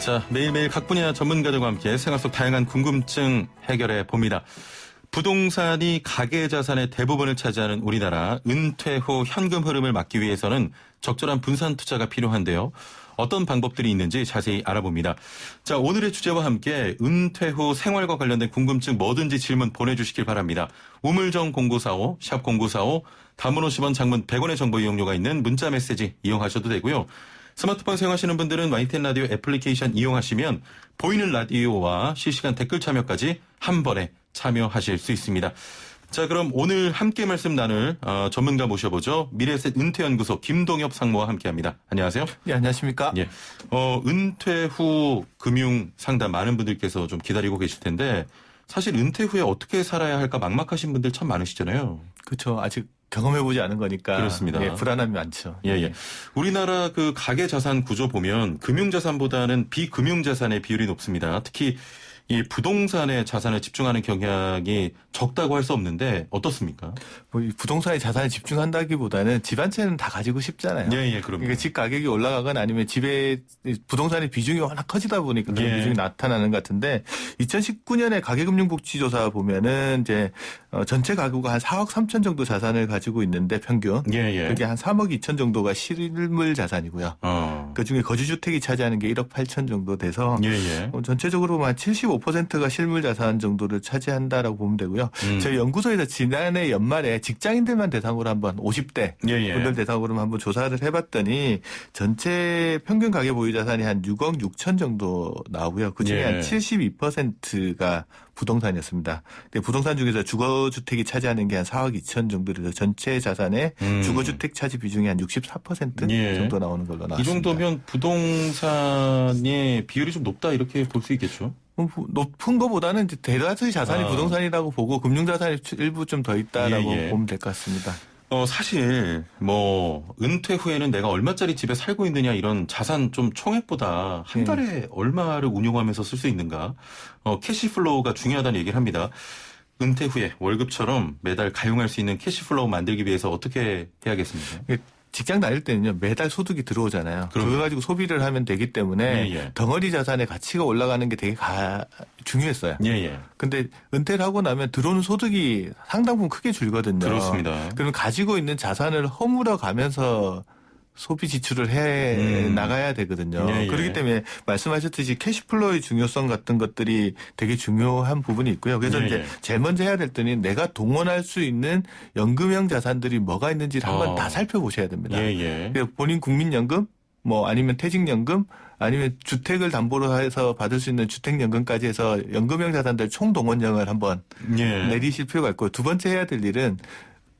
자, 매일매일 각 분야 전문가들과 함께 생활 속 다양한 궁금증 해결해 봅니다. 부동산이 가계 자산의 대부분을 차지하는 우리나라, 은퇴 후 현금 흐름을 막기 위해서는 적절한 분산 투자가 필요한데요. 어떤 방법들이 있는지 자세히 알아봅니다. 자, 오늘의 주제와 함께 은퇴 후 생활과 관련된 궁금증 뭐든지 질문 보내주시길 바랍니다. 우물정 0945, 샵 0945, 단문 50원, 장문 100원의 정보 이용료가 있는 문자 메시지 이용하셔도 되고요. 스마트폰 사용하시는 분들은 YTN 라디오 애플리케이션 이용하시면 보이는 라디오와 실시간 댓글 참여까지 한 번에 참여하실 수 있습니다. 자, 그럼 오늘 함께 말씀 나눌 전문가 모셔보죠. 미래에셋 은퇴연구소 김동엽 상무와 함께합니다. 안녕하세요. 네, 안녕하십니까. 예, 은퇴 후 금융 상담 많은 분들께서 좀 기다리고 계실 텐데 사실 은퇴 후에 어떻게 살아야 할까 막막하신 분들 참 많으시잖아요. 그렇죠. 아직 경험해보지 않은 거니까. 그렇습니다. 예, 불안함이 많죠. 예. 우리나라 그 가계 자산 구조 보면 금융 자산보다는 비금융 자산의 비율이 높습니다. 특히 이 부동산에 자산을 집중하는 경향이 적다고 할 수 없는데 어떻습니까? 뭐 부동산에 자산에 집중한다기보다는 집 한 채는 다 가지고 싶잖아요. 예, 그럼요. 그러니까 집 가격이 올라가거나 아니면 집에 부동산의 비중이 워낙 커지다 보니까 그런 비중이 나타나는 것 같은데 2019년에 가계금융복지조사 보면은 이제 전체 가구가 한 4억 3천 정도 자산을 가지고 있는데 평균 그게 한 3억 2천 정도가 실물 자산이고요. 그중에 거주주택이 차지하는 게 1억 8천 정도 돼서 전체적으로 한 75%가 실물 자산 정도를 차지한다라고 보면 되고요. 저희 연구소에서 지난해 연말에 직장인들만 대상으로 한번 50대 분들 대상으로 한번 조사를 해봤더니 전체 평균 가계 보유 자산이 한 6억 6천 정도 나오고요. 그중에 한 72%가 부동산이었습니다. 근데 부동산 중에서 주거주택이 차지하는 게 한 4억 2천 정도 돼서 전체 자산의 주거주택 차지 비중이 한 64% 정도 나오는 걸로 나왔습니다. 이 정도면 부동산의 비율이 좀 높다 이렇게 볼 수 있겠죠? 높은 것보다는 이제 대다수의 자산이 부동산이라고 보고 금융자산이 일부 좀 더 있다라고 보면 될 것 같습니다. 사실 은퇴 후에는 내가 얼마짜리 집에 살고 있느냐 이런 자산 좀 총액보다 한 달에 얼마를 운용하면서 쓸 수 있는가 캐시플로우가 중요하다는 얘기를 합니다. 은퇴 후에 월급처럼 매달 가용할 수 있는 캐시플로우 만들기 위해서 어떻게 해야겠습니다. 직장 다닐 때는요, 매달 소득이 들어오잖아요. 그거 가지고 소비를 하면 되기 때문에 덩어리 자산의 가치가 올라가는 게 되게 중요했어요. 근데 은퇴를 하고 나면 들어오는 소득이 상당분 크게 줄거든요. 그렇습니다. 그럼 가지고 있는 자산을 허물어 가면서 소비 지출을 해 나가야 되거든요. 그렇기 때문에 말씀하셨듯이 캐시플로우의 중요성 같은 것들이 되게 중요한 부분이 있고요. 그래서 이제 제일 먼저 해야 될 때는 내가 동원할 수 있는 연금형 자산들이 뭐가 있는지를 한번 다 살펴보셔야 됩니다. 본인 국민연금, 아니면 퇴직연금, 아니면 주택을 담보로 해서 받을 수 있는 주택연금까지 해서 연금형 자산들 총동원령을 한번 내리실 필요가 있고, 두 번째 해야 될 일은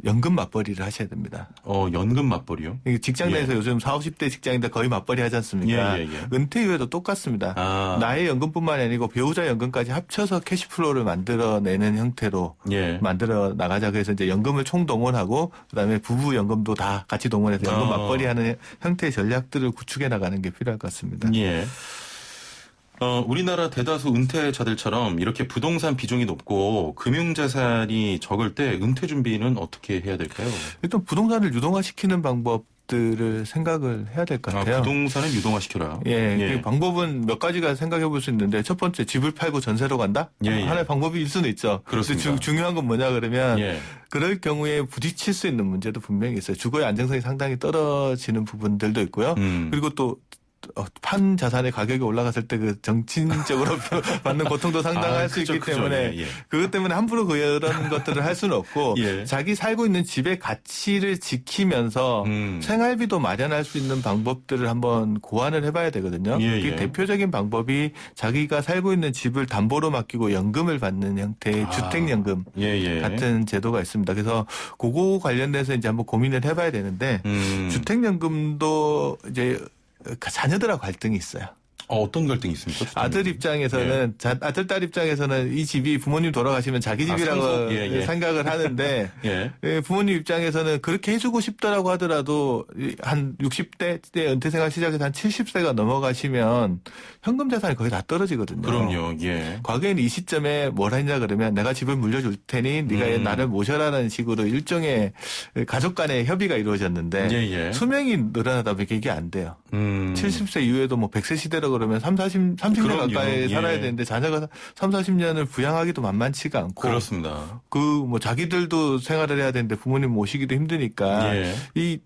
연금 맞벌이를 하셔야 됩니다. 연금 맞벌이요? 직장 내에서 요즘 40, 50대 직장인들 거의 맞벌이 하지 않습니까? 은퇴 이후에도 똑같습니다. 나의 연금뿐만 아니고 배우자 연금까지 합쳐서 캐시플로우를 만들어내는 형태로 만들어 나가자. 그래서 이제 연금을 총동원하고 그다음에 부부 연금도 다 같이 동원해서 연금 맞벌이하는 형태의 전략들을 구축해 나가는 게 필요할 것 같습니다. 우리나라 대다수 은퇴자들처럼 이렇게 부동산 비중이 높고 금융자산이 적을 때 은퇴 준비는 어떻게 해야 될까요? 일단 부동산을 유동화시키는 방법들을 생각을 해야 될 것 같아요. 부동산을 유동화시켜라. 그 방법은 몇 가지가 생각해 볼 수 있는데 첫 번째 집을 팔고 전세로 간다? 하나의 방법일 수는 있죠. 그렇습니다. 중요한 건 뭐냐 그러면 그럴 경우에 부딪힐 수 있는 문제도 분명히 있어요. 주거의 안정성이 상당히 떨어지는 부분들도 있고요. 그리고 또 판 자산의 가격이 올라갔을 때 그 정신적으로 받는 고통도 상당할 수 있기 때문에 그것 때문에 함부로 그런 것들을 할 수는 없고 자기 살고 있는 집의 가치를 지키면서 생활비도 마련할 수 있는 방법들을 한번 고안을 해봐야 되거든요. 그 대표적인 방법이 자기가 살고 있는 집을 담보로 맡기고 연금을 받는 형태의 주택연금 같은 제도가 있습니다. 그래서 그거 관련돼서 이제 한번 고민을 해봐야 되는데 주택연금도 이제 자녀들하고 갈등이 있어요. 어떤 갈등이 있습니까? 아들 입장에서는 아들 딸 입장에서는 이 집이 부모님 돌아가시면 자기 집이라고 생각을 하는데 부모님 입장에서는 그렇게 해주고 싶더라고 하더라도 한 60대 때 은퇴생활 시작해서 한 70세가 넘어가시면 현금 자산이 거의 다 떨어지거든요. 그럼요. 과거에는 이 시점에 뭘 했냐 그러면 내가 집을 물려줄 테니 네가 나를 모셔라라는 식으로 일종의 가족 간의 협의가 이루어졌는데 수명이 늘어나다 보니까 이게 안 돼요. 70세 이후에도 100세 시대라고 그러면 30년 그럼요. 가까이 살아야 예. 되는데 자녀가 40년 부양하기도 만만치가 않고 그렇습니다. 뭐 자기들도 생활을 해야 되는데 부모님 모시기도 힘드니까 예. 이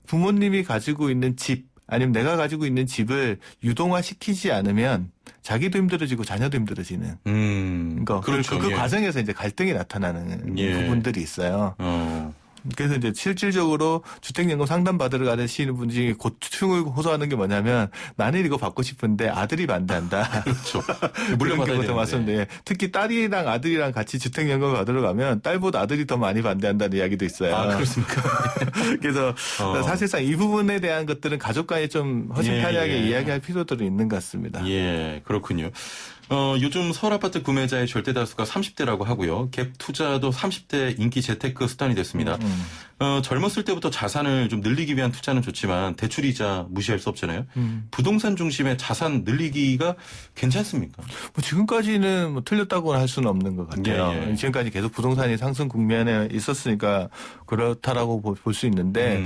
부모님이 가지고 있는 집 아니면 내가 가지고 있는 집을 유동화시키지 않으면 자기도 힘들어지고 자녀도 힘들어지는 거. 그렇죠. 그 예. 과정에서 이제 갈등이 나타나는 예. 부분들이 있어요. 어. 그래서 이제 실질적으로 주택연금 상담 받으러 가시는 분 중에 고충을 호소하는 게 뭐냐면 나는 이거 받고 싶은데 아들이 반대한다. 그렇죠. 그런 물려받아야 경우도 되는데. 많습니다. 특히 딸이랑 아들이랑 같이 주택연금 받으러 가면 딸보다 아들이 더 많이 반대한다는 이야기도 있어요. 아, 그렇습니까? 그래서 사실상 이 부분에 대한 것들은 가족 간에 좀 허심탄회하게 예, 예. 이야기할 필요들이 있는 것 같습니다. 예, 그렇군요. 요즘 서울 아파트 구매자의 절대 다수가 30대라고 하고요. 갭 투자도 30대 인기 재테크 수단이 됐습니다. 젊었을 때부터 자산을 좀 늘리기 위한 투자는 좋지만 대출이자 무시할 수 없잖아요. 부동산 중심의 자산 늘리기가 괜찮습니까? 뭐 지금까지는 뭐 틀렸다고는 할 수는 없는 것 같아요. 예, 예. 지금까지 계속 부동산이 상승 국면에 있었으니까 그렇다라고 볼 수 있는데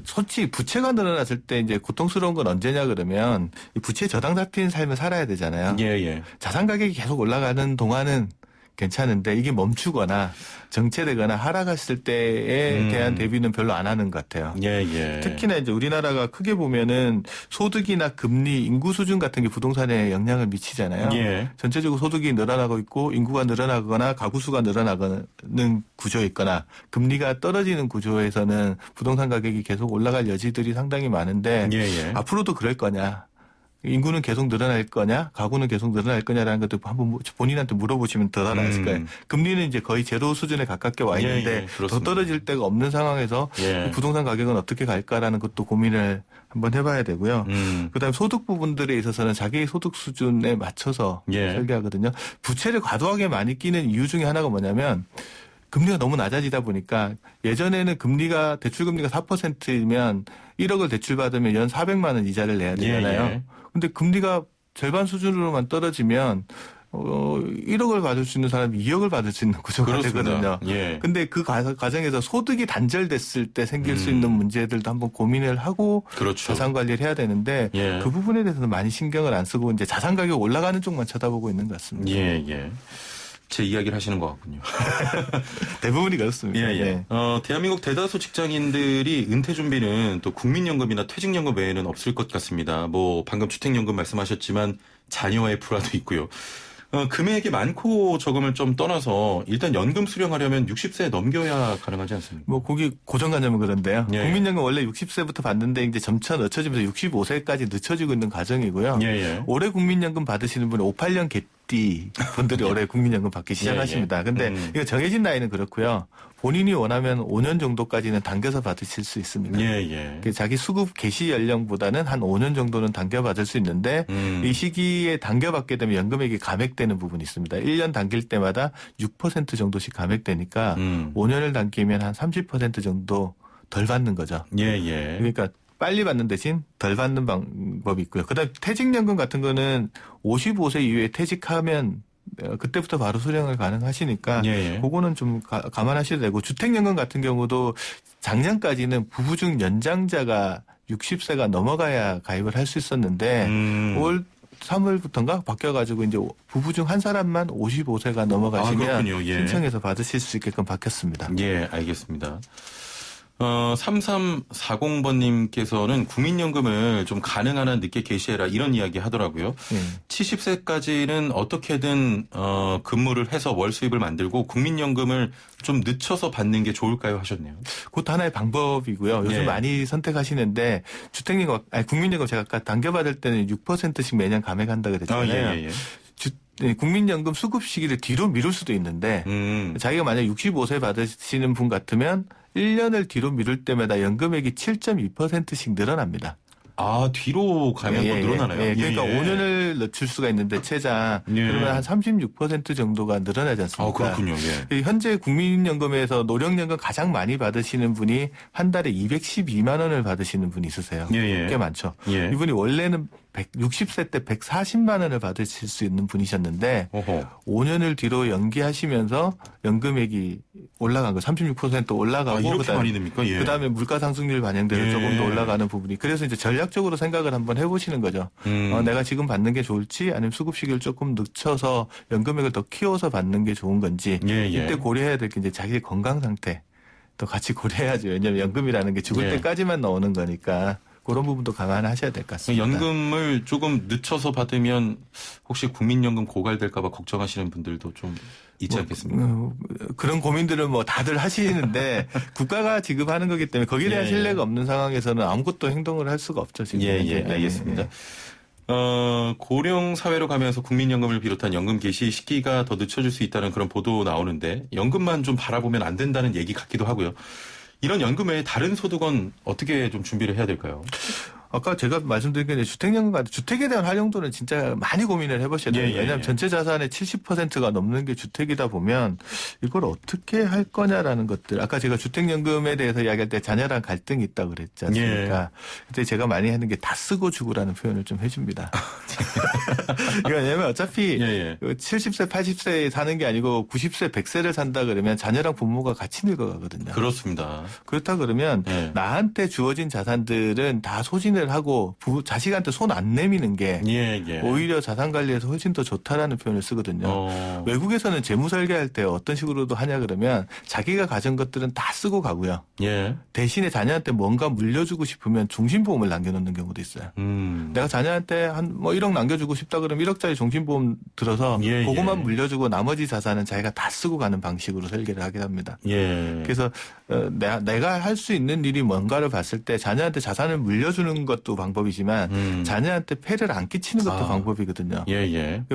솔직히 부채가 늘어났을 때 이제 고통스러운 건 언제냐 그러면 이 부채 저당 잡힌 삶을 살아야 되잖아요. 예, 예. 자산 가격이 계속 올라가는 동안은 괜찮은데 이게 멈추거나 정체되거나 하락했을 때에 대한 대비는 별로 안 하는 것 같아요. 예, 예. 특히나 이제 우리나라가 크게 보면은 소득이나 금리, 인구 수준 같은 게 부동산에 영향을 미치잖아요. 예. 전체적으로 소득이 늘어나고 있고 인구가 늘어나거나 가구 수가 늘어나는 구조에 있거나 금리가 떨어지는 구조에서는 부동산 가격이 계속 올라갈 여지들이 상당히 많은데 예, 예. 앞으로도 그럴 거냐? 인구는 계속 늘어날 거냐, 가구는 계속 늘어날 거냐라는 것도 한번 본인한테 물어보시면 더 알았을 거예요. 금리는 이제 거의 제로 수준에 가깝게 와 있는데 예, 예, 더 그렇습니다. 떨어질 데가 없는 상황에서 예. 부동산 가격은 어떻게 갈까라는 것도 고민을 한번 해봐야 되고요. 그다음에 소득 부분들에 있어서는 자기 소득 수준에 맞춰서 예. 설계하거든요. 부채를 과도하게 많이 끼는 이유 중에 하나가 뭐냐면 금리가 너무 낮아지다 보니까 예전에는 금리가 대출 금리가 4%이면 1억을 대출받으면 연 400만 원 이자를 내야 되잖아요. 예, 예. 근데 금리가 절반 수준으로만 떨어지면 1억을 받을 수 있는 사람이 2억을 받을 수 있는 구조가 그렇습니다. 되거든요. 예. 근데 그 과정에서 소득이 단절됐을 때 생길 수 있는 문제들도 한번 고민을 하고 그렇죠. 자산 관리를 해야 되는데 예. 그 부분에 대해서는 많이 신경을 안 쓰고 이제 자산 가격 올라가는 쪽만 쳐다보고 있는 것 같습니다. 예, 예. 제 이야기를 하시는 것 같군요. 대부분이 그렇습니다. 예, 예. 네. 대한민국 대다수 직장인들이 은퇴 준비는 또 국민연금이나 퇴직연금 외에는 없을 것 같습니다. 뭐 방금 주택연금 말씀하셨지만 자녀의 불화도 있고요. 금액이 많고 적음을 좀 떠나서 일단 연금 수령하려면 60세 넘겨야 가능하지 않습니까? 뭐 거기 고정관념은 그런데요. 예. 국민연금 원래 60세부터 받는데 이제 점차 늦춰지면서 65세까지 늦춰지고 있는 과정이고요. 예, 예. 올해 국민연금 받으시는 분은 58년 개띠 분들이 올해 국민연금 받기 시작하십니다. 예, 예. 근데 이거 정해진 나이는 그렇고요. 본인이 원하면 5년 정도까지는 당겨서 받으실 수 있습니다. 예, 예. 그 자기 수급 개시 연령보다는 한 5년 정도는 당겨받을 수 있는데 이 시기에 당겨받게 되면 연금액이 감액되는 부분이 있습니다. 1년 당길 때마다 6% 정도씩 감액되니까 5년을 당기면 한 30% 정도 덜 받는 거죠. 예, 예. 그러니까 빨리 받는 대신 덜 받는 방법이 있고요. 그다음 퇴직연금 같은 거는 55세 이후에 퇴직하면 그때부터 바로 수령을 가능하시니까 예, 예. 그거는 좀 감안하셔야 되고 주택연금 같은 경우도 작년까지는 부부 중 연장자가 60세가 넘어가야 가입을 할 수 있었는데 올 3월부터인가 바뀌어가지고 이제 부부 중 한 사람만 55세가 넘어가시면 그렇군요. 예. 신청해서 받으실 수 있게끔 바뀌었습니다. 예, 알겠습니다. 3340번님께서는 국민연금을 좀 가능한 한 늦게 개시해라 이런 이야기 하더라고요. 70세까지는 어떻게든 근무를 해서 월 수입을 만들고 국민연금을 좀 늦춰서 받는 게 좋을까요 하셨네요. 그것도 하나의 방법이고요. 요즘 예. 많이 선택하시는데 주택연금, 국민연금 제가 아까 당겨받을 때는 6%씩 매년 감액한다 그랬잖아요. 국민연금 수급 시기를 뒤로 미룰 수도 있는데 자기가 만약 65세 받으시는 분 같으면 1년을 뒤로 미룰 때마다 연금액이 7.2%씩 늘어납니다. 아, 뒤로 가면 또 늘어나나요? 그러니까 5년을 늦출 수가 있는데 최장 그러면 한 36% 정도가 늘어나지 않습니까? 아, 그렇군요. 예. 현재 국민연금에서 노령연금 가장 많이 받으시는 분이 한 달에 212만 원을 받으시는 분이 있으세요. 예, 예. 꽤 많죠. 예. 이분이 원래는 60세 때 140만 원을 받으실 수 있는 분이셨는데 어허. 5년을 뒤로 연기하시면서 연금액이 올라간 거 36% 올라가고 이렇게 많이 듭니까? 예. 그다음에 물가 상승률 반영돼서 예. 조금 더 올라가는 부분이 그래서 이제 전략적으로 생각을 한번 해보시는 거죠. 내가 지금 받는 게 좋을지 아니면 수급 시기를 조금 늦춰서 연금액을 더 키워서 받는 게 좋은 건지 예. 이때 고려해야 될 게 이제 자기 건강 상태 또 같이 고려해야죠. 왜냐하면 연금이라는 게 죽을 예. 때까지만 나오는 거니까 그런 부분도 감안하셔야 될 것 같습니다. 연금을 조금 늦춰서 받으면 혹시 국민연금 고갈될까 봐 걱정하시는 분들도 좀 있지 않겠습니까? 그런 고민들은 뭐 다들 하시는데 국가가 지급하는 거기 때문에 거기에 대한 예, 신뢰가 없는 상황에서는 아무것도 행동을 할 수가 없죠. 지금. 예, 알겠습니다. 고령 사회로 가면서 국민연금을 비롯한 연금 개시 시기가 더 늦춰질 수 있다는 그런 보도 나오는데 연금만 좀 바라보면 안 된다는 얘기 같기도 하고요. 이런 연금 외에 다른 소득은 어떻게 좀 준비를 해야 될까요? 아까 제가 말씀드린 게 주택연금 같은 주택에 대한 활용도는 진짜 많이 고민을 해보셔야 돼요. 왜냐하면 전체 자산의 70%가 넘는 게 주택이다 보면 이걸 어떻게 할 거냐라는 것들. 아까 제가 주택연금에 대해서 이야기할 때 자녀랑 갈등이 있다고 그랬지 않습니까? 그때 제가 많이 하는 게 다 쓰고 주고라는 표현을 좀 해줍니다. 왜냐하면 어차피 70세, 80세에 사는 게 아니고 90세, 100세를 산다 그러면 자녀랑 부모가 같이 늙어가거든요. 그렇습니다. 그렇다 그러면 나한테 주어진 자산들은 다 소진을 하고 자식한테 손 안 내미는 게 오히려 자산 관리에서 훨씬 더 좋다라는 표현을 쓰거든요. 외국에서는 재무 설계할 때 어떤 식으로도 하냐 그러면 자기가 가진 것들은 다 쓰고 가고요. 대신에 자녀한테 뭔가 물려주고 싶으면 종신보험을 남겨놓는 경우도 있어요. 내가 자녀한테 한 1억 남겨주고 싶다 그러면 1억짜리 종신보험 들어서 그것만 물려주고 나머지 자산은 자기가 다 쓰고 가는 방식으로 설계를 하게 합니다. 그래서 내가 할 수 있는 일이 뭔가를 봤을 때 자녀한테 자산을 물려주는 것도 방법이지만 자녀한테 폐를 안 끼치는 것도 방법이거든요.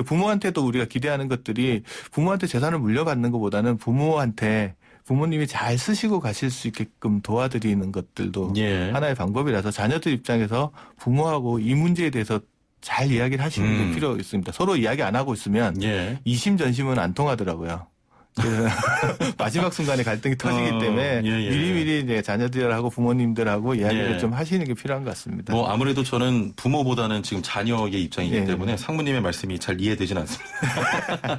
부모한테도 우리가 기대하는 것들이 부모한테 재산을 물려받는 것보다는 부모님이 잘 쓰시고 가실 수 있게끔 도와드리는 것들도 하나의 방법이라서 자녀들 입장에서 부모하고 이 문제에 대해서 잘 이야기를 하시는 게 필요 있습니다. 서로 이야기 안 하고 있으면 이심전심은 안 통하더라고요. 그래서 마지막 순간에 갈등이 터지기 때문에 미리미리 이제 자녀들하고 부모님들하고 이야기를 좀 하시는 게 필요한 것 같습니다. 뭐 아무래도 저는 부모보다는 지금 자녀의 입장이기 때문에 상무님의 말씀이 잘 이해되진 않습니다.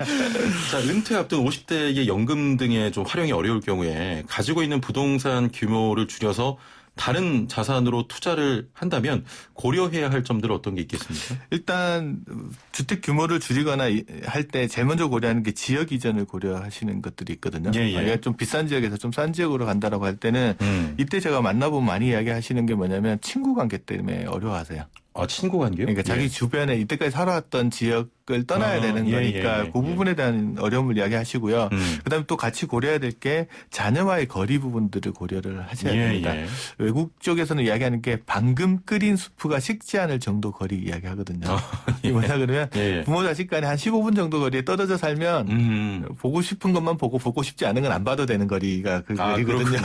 자, 은퇴 앞둔 50대의 연금 등의 좀 활용이 어려울 경우에 가지고 있는 부동산 규모를 줄여서 다른 자산으로 투자를 한다면 고려해야 할 점들은 어떤 게 있겠습니까? 일단 주택 규모를 줄이거나 할 때 제일 먼저 고려하는 게 지역 이전을 고려하시는 것들이 있거든요. 만약에 좀 비싼 지역에서 좀 싼 지역으로 간다라고 할 때는 이때 제가 만나보면 많이 이야기하시는 게 뭐냐면 친구 관계 때문에 어려워하세요. 친구 관계요? 그러니까 자기 주변에 이때까지 살아왔던 지역을 떠나야 되는 거니까 그 부분에 대한 어려움을 이야기하시고요. 그다음에 또 같이 고려해야 될 게 자녀와의 거리 부분들을 고려를 하셔야 됩니다. 외국 쪽에서는 이야기하는 게 방금 끓인 수프가 식지 않을 정도 거리 이야기하거든요. 이게 뭐냐 그러면 부모 자식 간에 한 15분 정도 거리에 떨어져 살면 보고 싶은 것만 보고 싶지 않은 건 안 봐도 되는 거리가 그 거리거든요.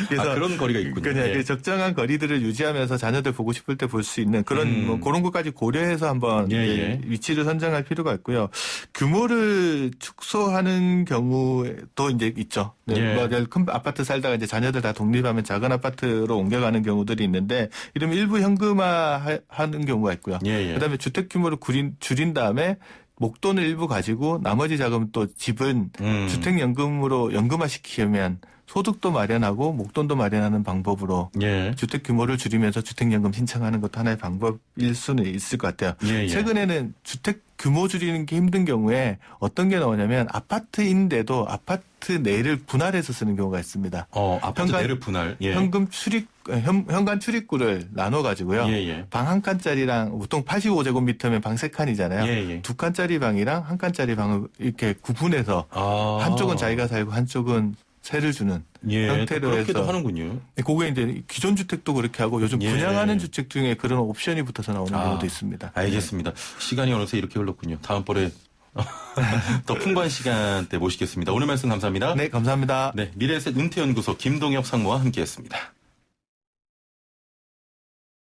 그래서 그런 거리가 있군요. 그냥 적정한 거리들을 유지하면서 자녀들 보고 싶을 때 볼 수 있는 그런 그런 것까지 고려해서 한번 위치를 선정할 필요가 있고요. 규모를 축소하는 경우도 이제 있죠. 큰 아파트 살다가 이제 자녀들 다 독립하면 작은 아파트로 옮겨가는 경우들이 있는데 이러면 일부 현금화하는 경우가 있고요. 그다음에 주택 규모를 줄인 다음에 목돈을 일부 가지고 나머지 자금 또 집은 주택연금으로 연금화시키면 소득도 마련하고 목돈도 마련하는 방법으로 주택 규모를 줄이면서 주택연금 신청하는 것도 하나의 방법일 수는 있을 것 같아요. 최근에는 주택 규모 줄이는 게 힘든 경우에 어떤 게 나오냐면 아파트인데도 아파트 내를 분할해서 쓰는 경우가 있습니다. 아파트 내를 분할. 현관 출입구를 나눠가지고요. 방 한 칸짜리랑 보통 85제곱미터면 방 3칸이잖아요. 2칸짜리 방이랑 1칸짜리 방을 이렇게 구분해서 한쪽은 자기가 살고 한쪽은 세를 주는 형태로 그렇게도 해서 하는군요. 그게 이제 기존 주택도 그렇게 하고 요즘 분양하는 주택 중에 그런 옵션이 붙어서 나오는 경우도 있습니다. 알겠습니다. 시간이 어느새 이렇게 흘렀군요. 다음번에 더 풍부한 시간 때 모시겠습니다. 오늘 말씀 감사합니다. 네, 감사합니다. 네, 미래에셋 은퇴연구소 김동엽 상무와 함께했습니다.